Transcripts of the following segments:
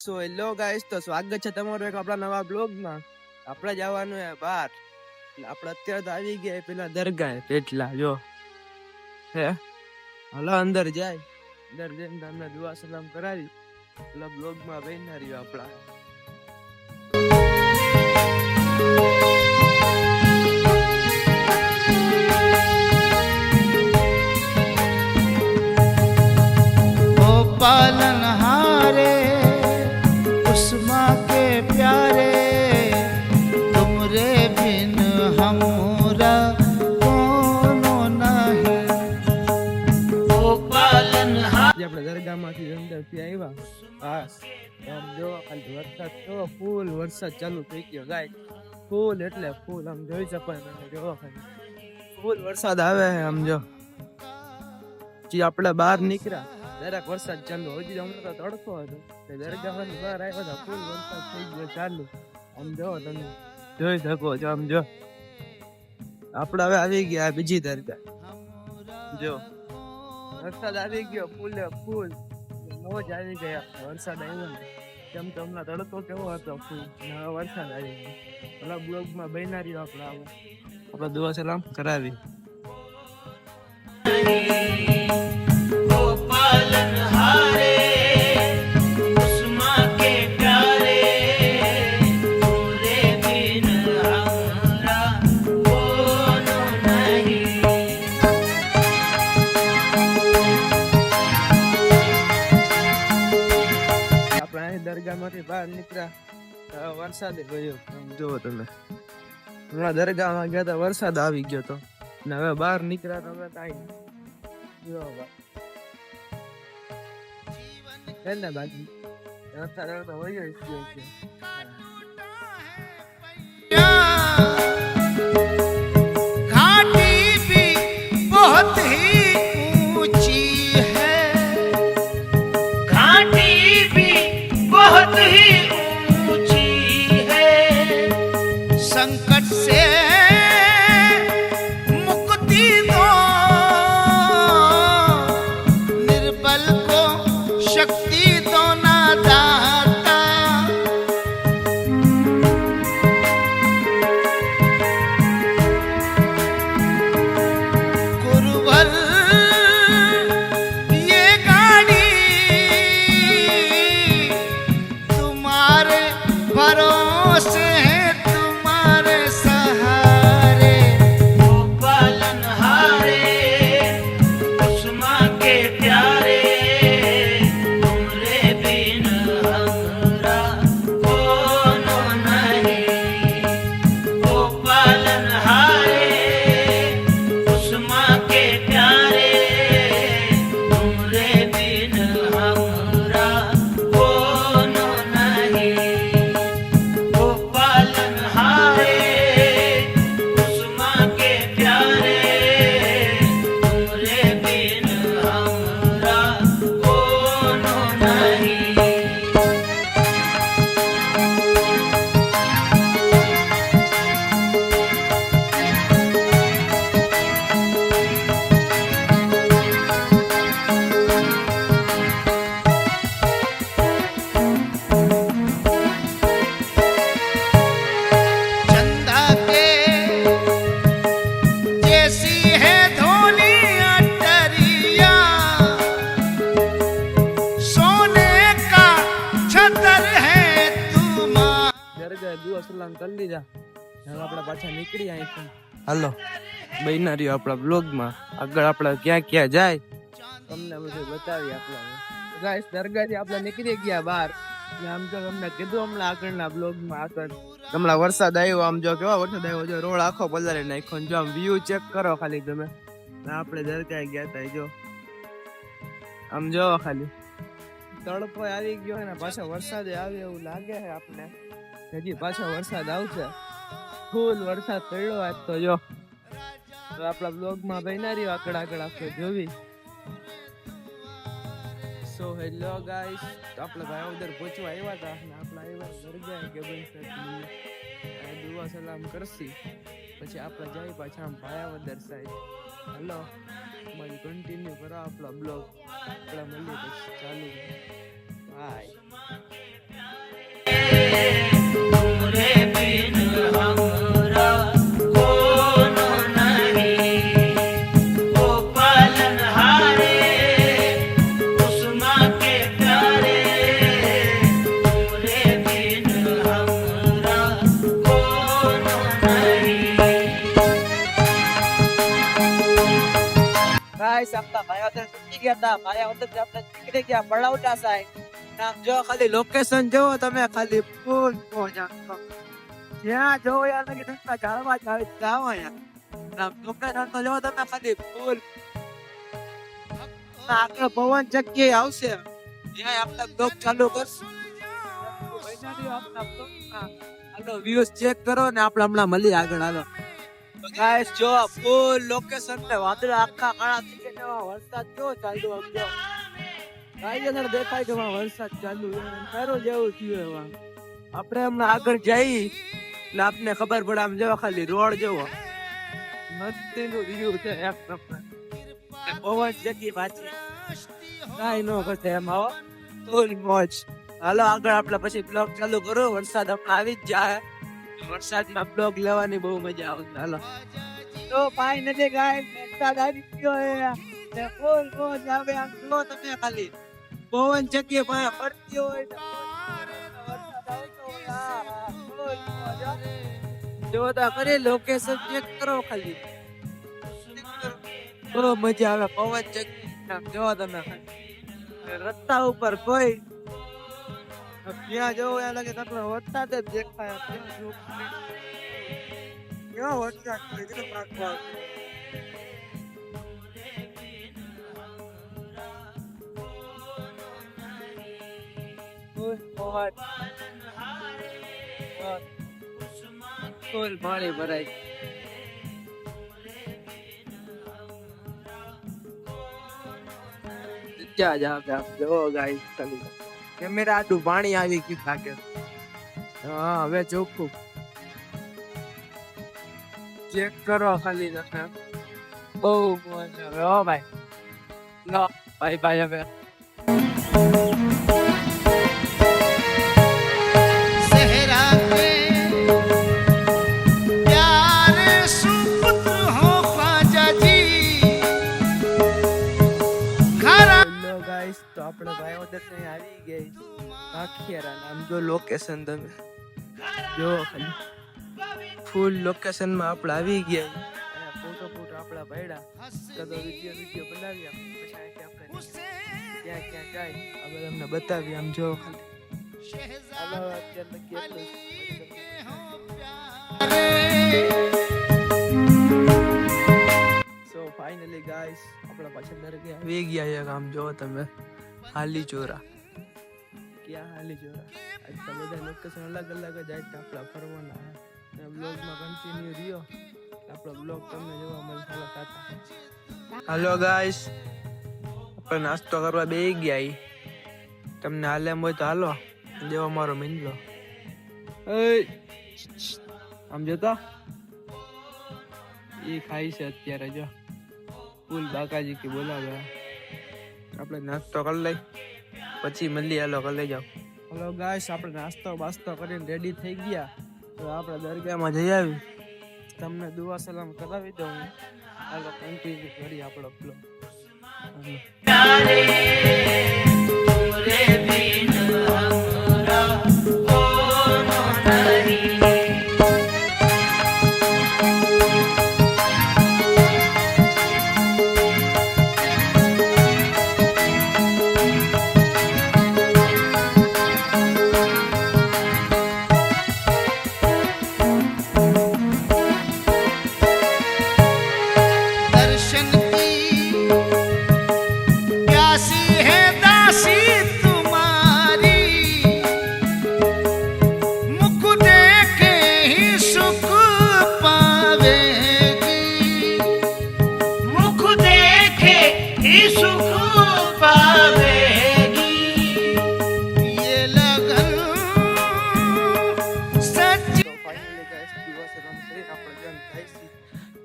So hello guys, તો સ્વાગત છે તમારું એક આપણા નવા બ્લોગમાં. આપણે જવાનું હે બહાર. આપણે અત્યારે તો આવી ગયા પેલા દરગાહ પેટલા જો હે હાલો અંદર જાય. અંદર જઈને તમને દુઆ સલામ કરાવી પેલા બ્લોગમાં બન્યા રહ્યો આપણા. पालनहारे उस्मा के प्यारे तुमरे बिन हमरा कोनो नहीं। ओ पालनहारे આપણે દરગાહમાંથી અંદરથી આવ્યા. હા આમ જો ખાલી વરસાદ તો ફૂલ વરસાદ ચાલુ થઈ ગયો ગાય. ફૂલ એટલે ફૂલ આમ જોઈ શકો તમે જો ખાલી ફૂલ વરસાદ આવે આમ જો. જે આપણે બહાર નીકળ્યા જરાક વરસાદ ચાલુ હજી હમણાં તો તડકો હતો દરગાહની બહાર આવ્યા હતા ફૂલ વરસાદ થઈ ગયો ચાલુ. આમ જો તમે જોઈ શકો છો. આમ જો આપણે હવે આવી ગયા બીજી દરગાહ. જો વરસાદ આવી ગયો ફૂલે ફૂલ મોજ આવી ગયા. વરસાદ આવ્યો ને કેમ કે હમણાં તડકો કેવો હતો ફૂલ હવે વરસાદ આવી ગયો. પેલા બ્લોગમાં બન્યા રહ્યો આપણે દુઆ સલામ કરાવી. पालनहारे उस्मा के प्यारे तुमरे बिन हमरा कोनो नहीं। આપણે અહીં દરગાહમાંથી બહાર નીકળ્યા વરસાદ ગયો. જુઓ તમે હમણાં દરગાહમાં ગયા હતા વરસાદ આવી ગયો તો ને હવે બહાર નીકળ્યા તો હવે કાંઈ જો ને બાકી વરસાદ તો હોય જ છે. घाटी भी बहुत ही ऊंची है, घाटी भी बहुत ही ऊंची है। संकट से मुक्ति दो निर्बल को शक्ति दो ना दाता। गुरुवर ये गाड़ी तुम्हारे भरोसे है, तुम्हारे सहारे। ओ पालनहारे उस्मा के प्यारे तुमरे बिन हमरा कोनो नहीं। ओ पालनहारे उस्मा के प्यारे तुमरे बिन हमरा कोनो नहीं। ओ पालनहारे उस्मा के प्यारे तुमरे बिन हमरा कोनो नहीं। चंदा के जैसी है धोनी अटरिया, सोने का छतर है तुम्हारा। દરગાહ દુઆ સલામ કરી લીધા હવે આપણે પાછા નીકળી અહીંથી. હાલો બન્યા રહ્યો આપણા બ્લોગમાં. આગળ આપણે ક્યાં ક્યાં જાય તમને બધું બતાવી. આપણા ગાઈસ દરગાહથી આપણે નીકળી ગયા બહાર. ને આમ તો તમને કીધું હમણાં આગળના બ્લોગમાં આગળ હમણાં વરસાદ આવ્યો. આમ જો કેવો વરસાદ આવ્યો જો રોડ આખો પલળી નાખ્યો. જો આમ વ્યૂ ચેક કરો ખાલી તમે. આપણે દરગાહ ગયા હતા જો આમ જો ખાલી તડકો આવી ગયો ને પાછો વરસાદ આવે એવું લાગે છે આપણે. હજી પાછો વરસાદ આવશે. ફૂલ વરસાદ પડ્યો આજ તો જો. તો આપણા બ્લોગમાં બન્યા રહ્યો આગળ આગળ આપણે જોવી. સો હેલો ગાઈસ, તો આપણે ભાવદર પહોંચવા આવ્યા હતા ને આપણે આવ્યા દરગાહ કે ભાઈ દુઆ સલામ કરશી પછી આપણે જઈએ પાછા આમ ભાયાવદર સાઈડ. હેલો મને કન્ટિન્યુ કરો આપણો બ્લોગ. આપણે મળીએ પછી ચાલુ. બાય. ગયા તા માયાવદર આપણે નીકળી ગયા બળાવટા સાઈડ આમ જો ખાલી લોકેશન જોવો તમે ખાલી ફૂલ મોજા જ્યાં જોવો યાર કે તમે જાળવા જાવ યાર આમ લોકેશન તો જોવો તમે ખાલી ફૂલ આગળ પવન ચક્કી આવશે ત્યાં આપણે બ્લોગ ચાલુ કરશું હાલો વ્યૂઝ ચેક કરો ને આપણે હમણાં મળી આગળ હાલો ગાઈસ જો ફૂલ લોકેશન ને વાદળા આખા કાળા થઈ ગયા વરસાદ કેવો ચાલુ સમજો ગાઈસ અંદર દેખાય કે વરસાદ ચાલુ સારું જેવું થયું એવા આપણે હમણાં આગળ જઈ એટલે આપને ખબર પડે આમ જેવા ખાલી રોડ જેવો મસ્તીનું વ્યૂ છે એક નંબર પવન જગી પાછી કાઈ નો કરશે એમ આવો ફૂલ મોજ હાલો આગળ આપણે પછી બ્લોગ ચાલુ કરો વરસાદ હમણાં આવી જ જાય વરસાદમાં બ્લોગ લેવાની બહુ મજા આવશે હાલો તો ફાઇનલી ગાઈસ વરસાદ આવી ગયો છે ફૂલ મોજ આવે આમ જો તમે ખાલી પવન ચક્કી પાસે પડતી હોય વરસાદ આવતો હોય ફૂલ મોજ જો તો કરી લોકેશન ચેક કરો ખાલી બહુ મજા આવે પવન ચક્કી જો તમે રસ્તા ઉપર કોઈ ત્યાં જવો એ લાગે તમને વરસાદ જ દેખાય કેવો વરસાદ છે કેટલો પાકવા ફૂલ પાણી ભરાય ક્યાં જાવ જો ગાઈસ ચાલી કેમેરા આટલું પાણી આવી ગયું લાગે હા હવે ચોખ્ખું ચેક કરો ખાલી તમે બહુ મોજ આવે હો ભાઈ લો ભાઈ ભાઈ હવે सहरा के प्यारे सुपुत्र हो ख्वाजा जी खरा હેલો ગાઈસ તો આપણે ભાઈઓદર ને આવી ગઈ આખિયારા નામ જો લોકેશન તમે જો ખાલી ફૂલ લોકેશન માં આપણે આવી ગયા અને ફોટો આપણા ભાઈડા કદો વિડિયો બનાવી પછી અહીંથી આપણે ક્યાં ક્યાં જાય આપણે તમને બતાવી આમ જો ખાલી હાલો અત્યારે લગી એટલું સો ફાઇનલી ગાઈસ આપણા પાછળ દરગે આવી ગયા એક આમ જો તમે હાલી ચોરા ક્યાં હાલી ચોરા આજ તો બધા લોકેશન અલગ અલગ જ આજ આપણા ફરવાના અને બ્લોગમાં કન્ટિન્યુ રહ્યો આપણો બ્લોગ તમને જોવા મળશે હાલો ટાટા હાલો ગાઈસ આપણે નાસ્તો કરવા બેસી ગયા તમને હાલે એમ હોય તો હાલો જેવો મારો મિંદલો આમ જોતો એ ખાઈ છે અત્યારે જો ફૂલ બાકાજી કે બોલાવે આપણે નાસ્તો કરી લઈ પછી મળીએ હાલો કરી લઈ જાઓ હલો ગાઈસ આપણે નાસ્તો બાસ્તો કરીને રેડી થઈ ગયા તો આપણે દરગાહમાં જઈ આવી તમને દુઆ સલામ કરાવી દઉં હાલો કન્ટિન્યુ કરી આપણો બ્લોગ तुमरे बिन हमरा कोनो नहीं दर्शन की प्यासी है दासी तुम्हारी मुख देखे ही सुख पावेगी मुख देखे ही सुख पावेगी ये लगन सच्ची તો ફાઇનલી ગાઈસ દુઆ સલામ કરીને આપણે જન થાય છે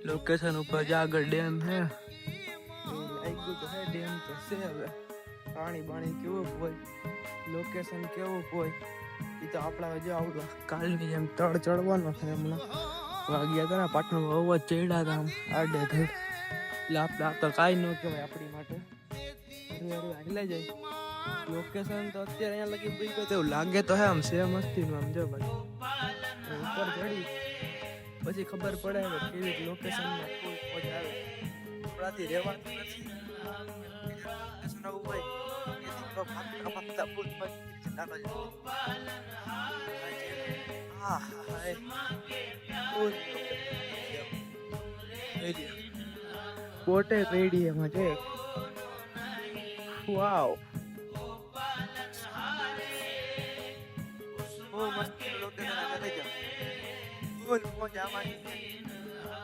લોકેશન ઉપર જ આગળ ડેમ છે લાગ્યું તો હે ડેમ તો છે હવે પાણી બાણી કેવું હોય લોકેશન કેવું હોય એ તો આપણા જો આવડું કાલની જેમ તળ ચડવાનો છે હમણાં વાગ્યા હતા ને પાટણ બહુ જ ચડ્યા હતા આમ આડે ધડ એટલે આપણે આ તો કાંઈ ન કહેવાય આપણી માટે આગલા જાય લોકેશન તો અત્યારે અહીંયા લગી પડી ગયો એવું લાગે તો હે આમ છે મસ્તીનું આમ જો ભાઈ ઉપર ચડી પછી ખબર પડે કે કેવી લોકેશનમાં કોઈ મોજ આવે આપણાથી રહેવાતું નથી લોકેશન આવું હોય એથી તો ભાગતા ફૂલ ચાલો હા હાય ફૂલ બોટે રેડી એમાં છે વાવ ઓ મસ્ત લોકેશન આ જતા જાઓ ફૂલ મજા આવવાની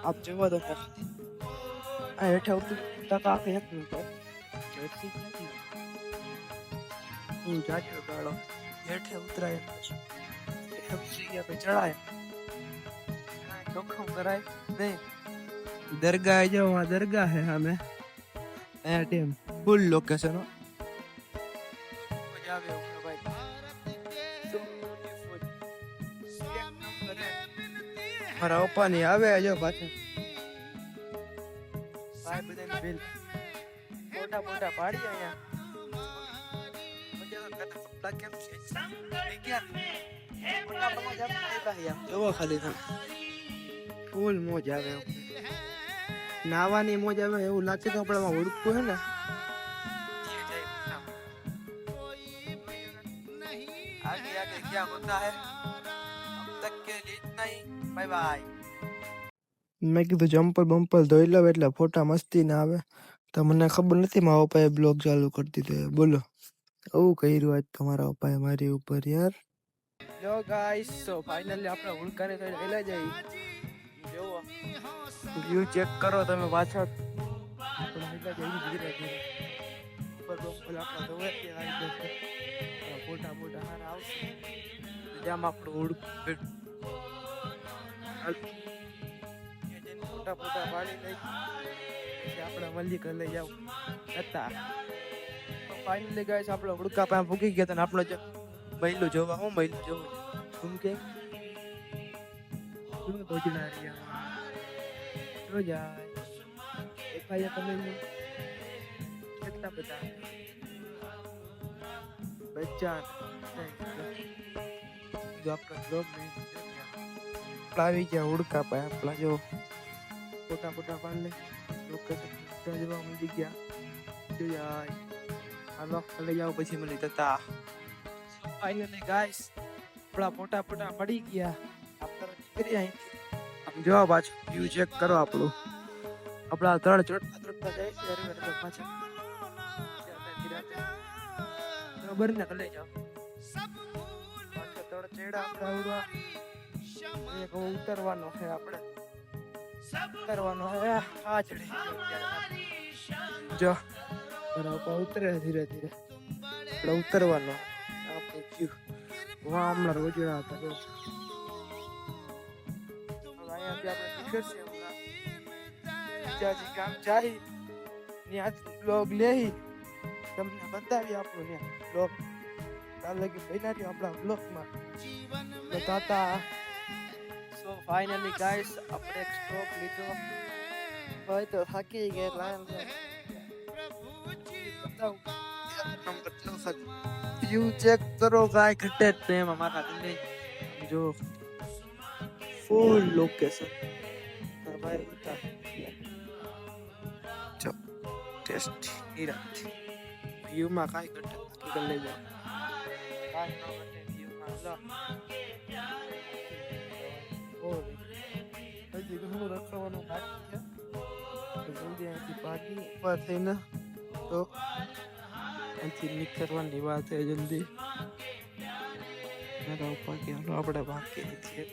આપ જવા દો આ હેઠે ઉતરી તક આખે એક મિનિટ જર્સી નથી હું જાજો ગાળો હેઠે ઉતરાય પછી આપણે ચડાય જોખમ કરાય નહીં દરગાહ જો આ દરગાહ હે હમે આ ટીમ ફૂલ લોકેશન હો મજા આવે ભાઈ મારા પપ્પાની આવે જો પાછળ ભાઈ બધાને બિલ મોટા મોટા પાડી અહીંયા મજા કરતા કપડા કેમ છે જોવો ખાલી ફૂલ મોજ આવે નાવાની મોજ આવે એવું લાગે તો આપણામાં ઉડકું હે ને आगे आगे क्या होता है अब तक के लिए इतना ही बाय बाय મેં કીધું જમ્પર બમ્પર ધોઈ લઉં એટલે ફોટા મસ્તી ના આવે તો મને ખબર નથી મારા પપ્પાએ બ્લોગ ચાલુ કરી દીધો બોલો આવું કર્યું આજ તમારા પપ્પાએ મારી ઉપર યાર જો ગાઈસ સો ફાઇનલી આપણે ઉડકાને થઈને હેલા જઈ જોવો વ્યૂ ચેક કરો તમે પાછળ આપણે હેલા જઈ ધીરે ધીરે ઉપર બમ્પર આપણા ધોવે ત્યાં આવી જશે ફોટા ફોટા હારા આવશે જામ આપણું ઉડકું ફોટા ફોટા પાડી લઈ પછી આપણે મલ્લિક લઈ જાવ હતા ફાઇનલી ગાઈસ આપણે ઉડકા પાસે ભૂકી ગયા હતા આપણો મહિલું જોવા હું મહિલું જોવું तुम के तुम पहुंचना रिया हो जाए देखा या તમે કેટલા બધા બચ્ચા જો આપણા બ્લોગ નહીં આવી ગયા ઉડકા પા આપણા જો ફોટા ફોટા પાડ લે લોકેશન જોવા મળી ગયા જો યાર હાલો લઈ જાઓ પછી મને તતા ફાઇનલી ગાઈસ આપણા ફોટા ફોટા પડી ગયા આપણે નીકળી અહીંથી આમ જોવા પાછું વ્યૂ ચેક કરો આપણું આપણા ત્રણ ચડતા જાય છે અરે પાછા બરાબર ને લઈ જાઓ પાછા ત્રણ ચેડા આપણા ઉડવા એક ઉતરવાનો છે આપણે ઉતરવાનો છે આ ચડી જો બરાબર ઉતરે ધીરે ધીરે આપણે ઉતરવાનો આપણે વ્યૂ વાહ હમણાં રોજડા હતા જો અહીંયાથી આપણે નીકળશે હમણાં બીજાજી કામ જાય ત્યાંથી બ્લોગ લેહી તમને બતાવી આપણું ત્યાં બ્લોગ ચાલ લગી બન્યા રહ્યો આપણા બ્લોગમાં બતાતા સો ફાઇનલી ગાઈસ આપણે એક સ્ટોપ લીધો હોય તો થાકી ગયા લાઈન બતાવું વ્યૂ ચેક કરો ગાય ઘટે જ નહીં એમાં મારા દિલ્હી જો ફૂલ લોકેશન ભાઈ બતા જો ટેસ્ટ નિરાત વ્યૂ માં કાઈ ઘટે કરી લઈ જાઓ કાઈ ન ઘટે વ્યૂ માં લો ઓ હજી ઘણું રખવાનું બાકી છે તો જલ્દી અહીંથી ભાગી ઉપર થઈને તો અહીંથી નીકળવાની વાત છે જલ્દી મારા ઉપર કે આપણે બાકી નથી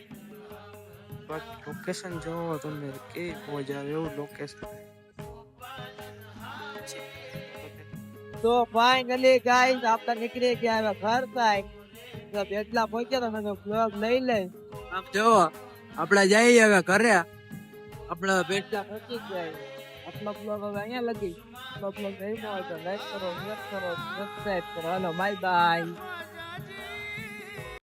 બાકી લોકેશન જોવો તમને કેવી મજા આવે એવું લોકેશન તો ફાઇનલી ગાઈસ આપણે નીકળી ગયા હવે ઘર સાઈડ તો એટલા પહોંચ્યા તો બ્લોગ લઈ લે આમ જો આપણે જઈએ હવે ઘરે આપણે બેટલા પહોંચી ગયા આપનો બ્લોગ હવે અહીંયા લગી બ્લોગ ગમ્યો હોય તો લાઈક કરો શેર કરો સબસ્ક્રાઇબ કરો હાલો બાય બાય